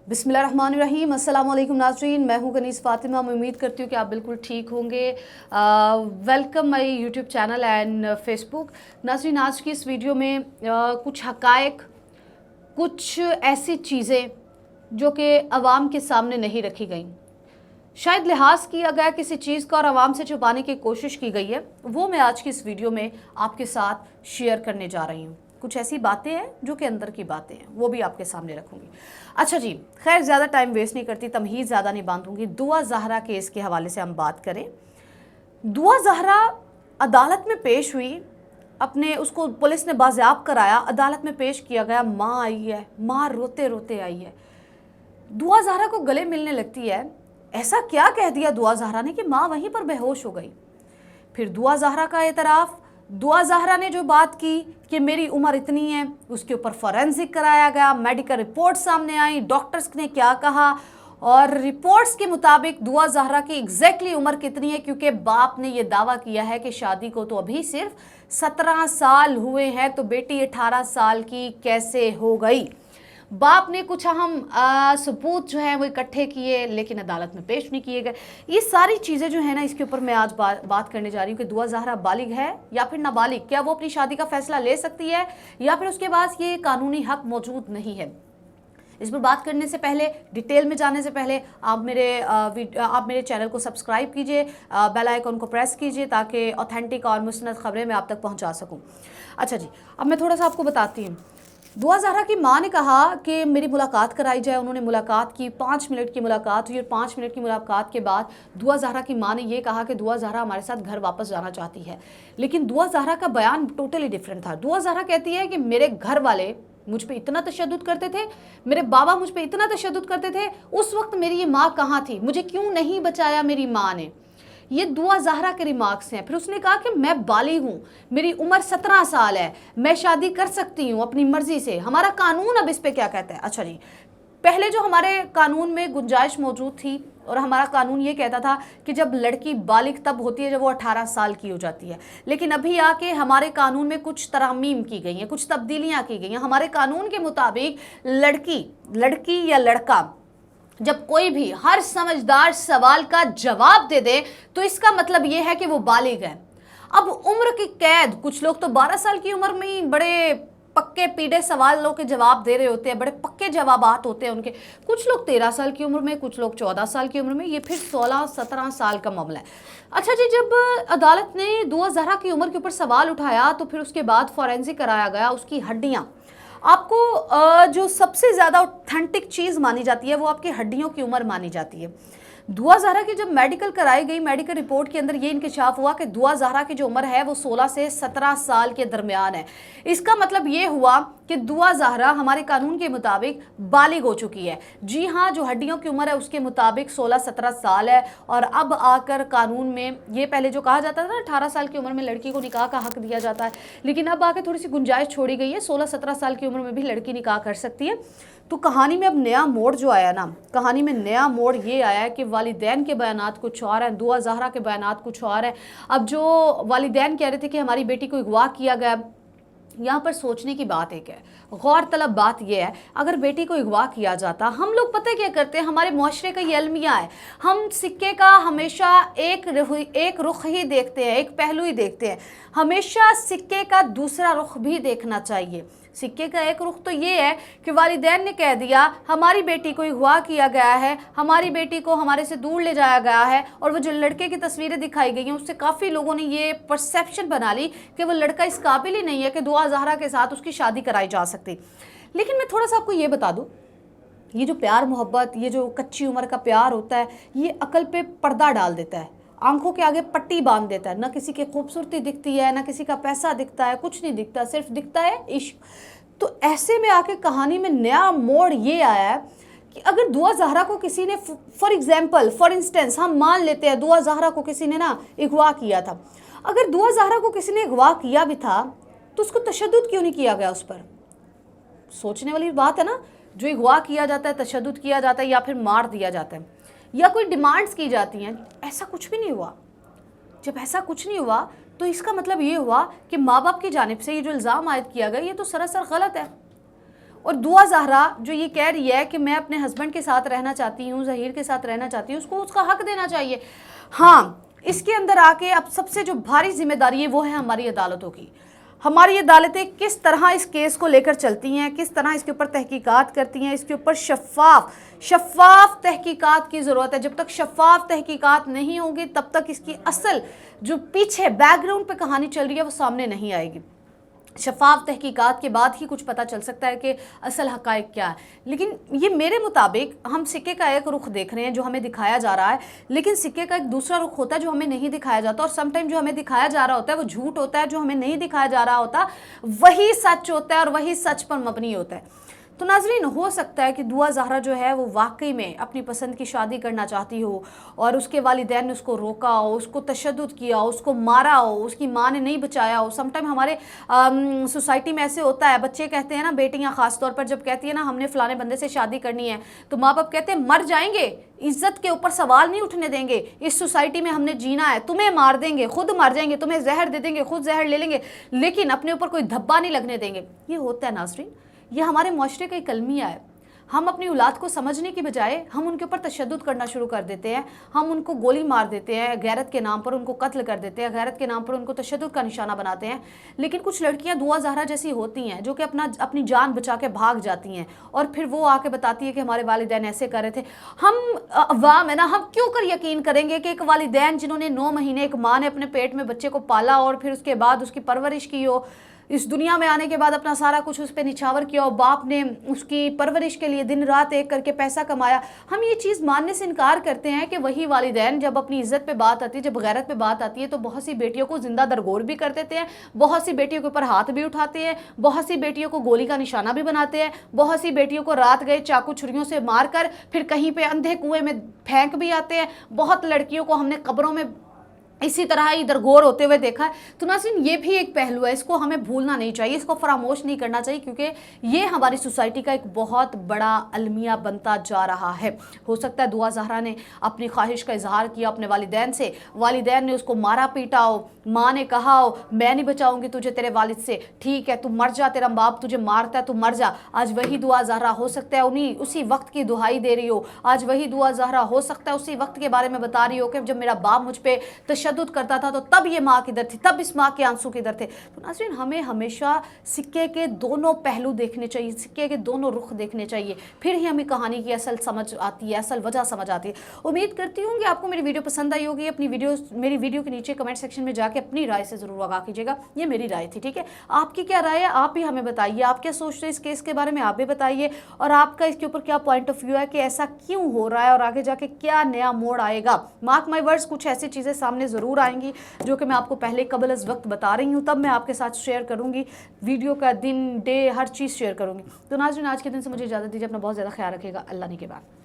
बिस्मिल्लाहिर्रहमानिर्रहीम। अस्सलाम वालेकुम नाज़रीन, मैं हूँ कनीज़ फ़ातिमा। मैं उम्मीद करती हूँ कि आप बिल्कुल ठीक होंगे। Welcome my YouTube channel and Facebook. नाज़रीन, आज की इस वीडियो में कुछ हक़ाइक़, कुछ ऐसी चीज़ें जो कि अवाम के सामने नहीं रखी गई, शायद लिहाज किया गया किसी चीज़ का और आवाम से छुपाने की कोशिश की गई है, वो मैं आज की इस वीडियो में आपके साथ शेयर करने जा रही हूँ। कुछ ऐसी बातें हैं जो कि अंदर की बातें हैं, वो भी आपके सामने रखूँगी। अच्छा जी, खैर ज़्यादा टाइम वेस्ट नहीं करती, तमहीज़ ज़्यादा नहीं बांधूंगी। दुआ ज़हरा केस के हवाले से हम बात करें। दुआ ज़हरा अदालत में पेश हुई, अपने उसको पुलिस ने बाज़याब कराया, अदालत में पेश किया गया। माँ आई है, माँ रोते रोते आई है, दुआ ज़हरा को गले मिलने लगती है। ऐसा क्या कह दिया दुआ ज़हरा ने कि माँ वहीं पर बेहोश हो गई। फिर दुआ ज़हरा का एतराफ़, दुआ ज़हरा ने जो बात की कि मेरी उम्र इतनी है, उसके ऊपर फॉरेंसिक कराया गया, मेडिकल रिपोर्ट सामने आई, डॉक्टर्स ने क्या कहा, और रिपोर्ट्स के मुताबिक दुआ ज़हरा की एग्जैक्टली उम्र कितनी है, क्योंकि बाप ने यह दावा किया है कि शादी को तो अभी सिर्फ 17 साल हुए हैं, तो बेटी 18 साल की कैसे हो गई। बाप ने कुछ अहम सबूत जो हैं वो इकट्ठे किए, लेकिन अदालत में पेश नहीं किए गए। ये सारी चीज़ें जो है ना, इसके ऊपर मैं आज बात करने जा रही हूँ कि दुआ ज़हरा बालिग है या फिर नाबालिग, क्या वो अपनी शादी का फैसला ले सकती है या फिर उसके पास ये कानूनी हक मौजूद नहीं है। इस पर बात करने से पहले, डिटेल में जाने से पहले, आप मेरे चैनल को सब्सक्राइब कीजिए, बेल आइकन को प्रेस कीजिए ताकि ऑथेंटिक और मुस्नद खबरें मैं आप तक पहुंचा सकूं। अच्छा जी, अब मैं थोड़ा सा आपको बताती हूँ। दुआ ज़हरा की माँ ने कहा कि मेरी मुलाकात कराई जाए। उन्होंने मुलाकात की, 5 मिनट की मुलाकात हुई और 5 मिनट की मुलाकात के बाद दुआ ज़हरा की माँ ने ये कहा कि दुआ ज़हरा हमारे साथ घर वापस जाना चाहती है। लेकिन दुआ ज़हरा का बयान टोटली डिफरेंट था। दुआ ज़हरा कहती है कि मेरे घर वाले मुझ पे इतना तशद्दुद करते थे, मेरे बाबा मुझ पे इतना तशद्दुद करते थे, उस वक्त मेरी ये माँ कहाँ थी, मुझे क्यों नहीं बचाया मेरी माँ ने। ये दुआ ज़हरा के रिमार्क्स हैं। फिर उसने कहा कि मैं बालिग हूँ, मेरी उम्र 17 साल है, मैं शादी कर सकती हूँ अपनी मर्ज़ी से, हमारा कानून अब इस पे क्या कहता है। अच्छा जी, पहले जो हमारे कानून में गुंजाइश मौजूद थी और हमारा कानून ये कहता था कि जब लड़की बालिग तब होती है जब वो 18 साल की हो जाती है, लेकिन अभी आके हमारे कानून में कुछ तरामीम की गई हैं, कुछ तब्दीलियाँ की गई हैं। हमारे कानून के मुताबिक लड़की या लड़का जब कोई भी हर समझदार सवाल का जवाब दे दे तो इसका मतलब ये है कि वो बालिग है। अब उम्र की कैद, कुछ लोग तो 12 साल की उम्र में ही बड़े पक्के पीढ़े सवालों के जवाब दे रहे होते हैं, बड़े पक्के जवाबात होते हैं उनके। कुछ लोग 13 साल की उम्र में, कुछ लोग 14 साल की उम्र में, ये फिर 16-17 साल का मामला है। अच्छा जी, जब अदालत ने दुआ ज़हरा की उम्र के ऊपर सवाल उठाया तो फिर उसके बाद फॉरेंसिक कराया गया। उसकी हड्डियाँ, आपको जो सबसे ज़्यादा ऑथेंटिक चीज़ मानी जाती है वो आपकी हड्डियों की उम्र मानी जाती है। दुआ ज़हरा की जब मेडिकल कराई गई, मेडिकल रिपोर्ट के अंदर ये इंकशाफ हुआ कि दुआ ज़हरा की जो उम्र है वो 16 से 17 साल के दरमियान है। इसका मतलब ये हुआ कि दुआ ज़हरा हमारे कानून के मुताबिक बालिग हो चुकी है। जी हाँ, जो हड्डियों की उम्र है उसके मुताबिक 16-17 साल है। और अब आकर कानून में ये पहले जो कहा जाता था ना, 18 साल की उम्र में लड़की को निकाह का हक दिया जाता है, लेकिन अब आकर थोड़ी सी गुंजाइश छोड़ी गई है, 16-17 साल की उम्र में भी लड़की निकाह कर सकती है। तो कहानी में अब नया मोड़ जो आया ना, कहानी में नया मोड़ ये आया है कि वालिदैन के बयानात कुछ और हैं, दुआ ज़हरा के बयानात कुछ और हैं। अब जो वालिदैन कह रहे थे कि हमारी बेटी को अगवा किया गया, यहाँ पर सोचने की बात एक है, गौर तलब बात यह है, अगर बेटी को अगवा किया जाता, हम लोग पता क्या करते हैं, हमारे मुआशरे का ये अलमिया है, हम सिक्के का हमेशा एक रुख ही देखते हैं, एक पहलू ही देखते हैं। हमेशा सिक्के का दूसरा रुख भी देखना चाहिए। सिक्के का एक रुख तो ये है कि वालिदैन ने कह दिया हमारी बेटी को अगवा किया गया है, हमारी बेटी को हमारे से दूर ले जाया गया है, और वो जो लड़के की तस्वीरें दिखाई गई हैं उससे काफ़ी लोगों ने ये परसेप्शन बना ली कि वो लड़का इस काबिल ही नहीं है कि दुआ ज़हरा के साथ उसकी शादी कराई जा सकती। लेकिन मैं थोड़ा सा आपको ये बता दूँ, ये जो प्यार मोहब्बत, ये जो कच्ची उम्र का प्यार होता है, ये अकल पे पर्दा डाल देता है, आंखों के आगे पट्टी बांध देता है। ना किसी की खूबसूरती दिखती है, ना किसी का पैसा दिखता है, कुछ नहीं दिखता, सिर्फ दिखता है इश्क। तो ऐसे में आके कहानी में नया मोड़ ये आया है कि अगर दुआ ज़हरा को किसी ने फॉर इंस्टेंस हम मान लेते हैं दुआ ज़हरा को किसी ने ना अगवा किया था, अगर दुआ ज़हरा को किसी ने अगवा किया भी था तो उसको तशद्दुद क्यों नहीं किया गया उस पर? सोचने वाली बात है ना। जो अगवा किया जाता है, तशद्दुद किया जाता है या फिर मार दिया जाता है या कोई डिमांड्स की जाती हैं, ऐसा कुछ भी नहीं हुआ। जब ऐसा कुछ नहीं हुआ तो इसका मतलब ये हुआ कि माँ बाप की जानिब से ये जो इल्ज़ाम आयद किया गया ये तो सरासर गलत है। اور دعا زہرا جو یہ کہہ رہی ہے کہ میں اپنے ہسبینڈ کے ساتھ رہنا چاہتی ہوں، ظہیر کے ساتھ رہنا چاہتی ہوں، اس کو اس کا حق دینا چاہیے۔ ہاں اس کے اندر آ کے اب سب سے جو بھاری ذمہ داری ہے وہ ہے ہماری عدالتوں کی۔ ہماری عدالتیں کس طرح اس کیس کو لے کر چلتی ہیں، کس طرح اس کے اوپر تحقیقات کرتی ہیں، اس کے اوپر شفاف تحقیقات کی ضرورت ہے۔ جب تک شفاف تحقیقات نہیں ہوں گی تب تک اس کی اصل جو پیچھے بیک گراؤنڈ پہ کہانی چل رہی ہے وہ سامنے نہیں آئے گی۔ شفاف تحقیقات کے بعد ہی کچھ پتہ چل سکتا ہے کہ اصل حقائق کیا ہے۔ لیکن یہ میرے مطابق ہم سکے کا ایک رخ دیکھ رہے ہیں جو ہمیں دکھایا جا رہا ہے، لیکن سکے کا ایک دوسرا رخ ہوتا ہے جو ہمیں نہیں دکھایا جاتا، اور سم ٹائم جو ہمیں دکھایا جا رہا ہوتا ہے وہ جھوٹ ہوتا ہے، جو ہمیں نہیں دکھایا جا رہا ہوتا وہی سچ ہوتا ہے اور وہی سچ پر مبنی ہوتا ہے۔ تو ناظرین ہو سکتا ہے کہ دعا زہرا جو ہے وہ واقعی میں اپنی پسند کی شادی کرنا چاہتی ہو اور اس کے والدین نے اس کو روکا ہو، اس کو تشدد کیا ہو، اس کو مارا ہو، اس کی ماں نے نہیں بچایا ہو۔ سم ٹائم ہمارے سوسائٹی میں ایسے ہوتا ہے، بچے کہتے ہیں نا، بیٹیاں خاص طور پر جب کہتی ہیں نا ہم نے فلانے بندے سے شادی کرنی ہے تو ماں باپ کہتے ہیں مر جائیں گے، عزت کے اوپر سوال نہیں اٹھنے دیں گے، اس سوسائٹی میں ہم نے جینا ہے، تمہیں مار دیں گے، خود مر جائیں گے، تمہیں زہر دے دیں گے، خود زہر لے لیں گے، لیکن اپنے اوپر کوئی دھبا نہیں لگنے دیں گے۔ یہ ہوتا ہے ناظرین، یہ ہمارے معاشرے کا ایک المیہ ہے۔ ہم اپنی اولاد کو سمجھنے کی بجائے ہم ان کے اوپر تشدد کرنا شروع کر دیتے ہیں، ہم ان کو گولی مار دیتے ہیں، غیرت کے نام پر ان کو قتل کر دیتے ہیں، غیرت کے نام پر ان کو تشدد کا نشانہ بناتے ہیں۔ لیکن کچھ لڑکیاں دعا زہرا جیسی ہوتی ہیں جو کہ اپنی جان بچا کے بھاگ جاتی ہیں اور پھر وہ آ کے بتاتی ہے کہ ہمارے والدین ایسے کر رہے تھے۔ ہم عوام ہے نا، ہم کیوں کر یقین کریں گے کہ ایک والدین جنہوں نے 9 مہینے ایک ماں نے اپنے پیٹ میں بچے کو پالا اور پھر اس کے بعد اس کی پرورش کی ہو، اس دنیا میں آنے کے بعد اپنا سارا کچھ اس پہ نچھاور کیا ہو، باپ نے اس کی پرورش کے لیے دن رات ایک کر کے پیسہ کمایا، ہم یہ چیز ماننے سے انکار کرتے ہیں کہ وہی والدین جب اپنی عزت پہ بات آتی ہے، جب غیرت پہ بات آتی ہے تو بہت سی بیٹیوں کو زندہ درگور بھی کر دیتے ہیں، بہت سی بیٹیوں کے اوپر ہاتھ بھی اٹھاتے ہیں، بہت سی بیٹیوں کو گولی کا نشانہ بھی بناتے ہیں، بہت سی بیٹیوں کو رات گئے چاقو چھریوں سے مار کر پھر کہیں پہ اندھے کنویں میں پھینک بھی آتے ہیں، بہت لڑکیوں کو ہم نے قبروں میں اسی طرح ہی درگور ہوتے ہوئے دیکھا ہے۔ تو ناظرین یہ بھی ایک پہلو ہے، اس کو ہمیں بھولنا نہیں چاہیے، اس کو فراموش نہیں کرنا چاہیے، کیونکہ یہ ہماری سوسائٹی کا ایک بہت بڑا المیہ بنتا جا رہا ہے۔ ہو سکتا ہے دعا زہرا نے اپنی خواہش کا اظہار کیا اپنے والدین سے، والدین نے اس کو مارا پیٹا ہو، ماں نے کہا ہو میں نہیں بچاؤں گی تجھے تیرے والد سے، ٹھیک ہے تو مر جا، تیرا باپ تجھے مارتا ہے تو مر جا۔ آج وہی دعا زہرا ہو سکتا ہے اسی وقت کی دہائی دے رہی ہو، آج وہی دعا زہرا ہو سکتا ہے اسی وقت کے بارے میں بتا رہی ہو کہ جب میرا باپ مجھ پہ تشدد کرتا تھا تو تب یہ ماں کدھر تھی، تب اس ماں کے آنسو کدھر تھے۔ تو ناظرین ہمیں ہمیشہ سکے کے دونوں پہلو دیکھنے چاہیے، سکے کے دونوں رخ دیکھنے چاہیے، پھر ہی ہمیں کہانی کی اصل سمجھ آتی ہے، اصل وجہ سمجھ آتی ہے۔ امید کرتی ہوں کہ آپ کو میری ویڈیو پسند آئی ہوگی۔ میری ویڈیو کے نیچے کمنٹ سیکشن میں جا کے اپنی رائے سے ضرور آگاہ کیجیے گا، یہ میری رائے تھی، ٹھیک ہے؟ آپ کی کیا رائے ہے آپ بھی ہمیں بتائیے، آپ کیا سوچتے ہیں اس کیس کے بارے میں آپ بھی بتائیے، اور آپ کا اس کے اوپر کیا پوائنٹ آف ویو ہے کہ ایسا کیوں ہو رہا ہے اور آگے جا کے کیا نیا موڑ آئے گا۔ مارک مائی ورڈز، کچھ ایسی چیزیں سامنے ضرور آئیں گی جو کہ میں آپ کو پہلے قبل از وقت بتا رہی ہوں، تب میں آپ کے ساتھ شیئر کروں گی، ویڈیو کا دن ڈے ہر چیز شیئر کروں گی۔ تو ناظرین آج کے دن سے مجھے اجازت دیجیے، اپنا بہت زیادہ خیال رکھیے گا، اللہ نگہبان۔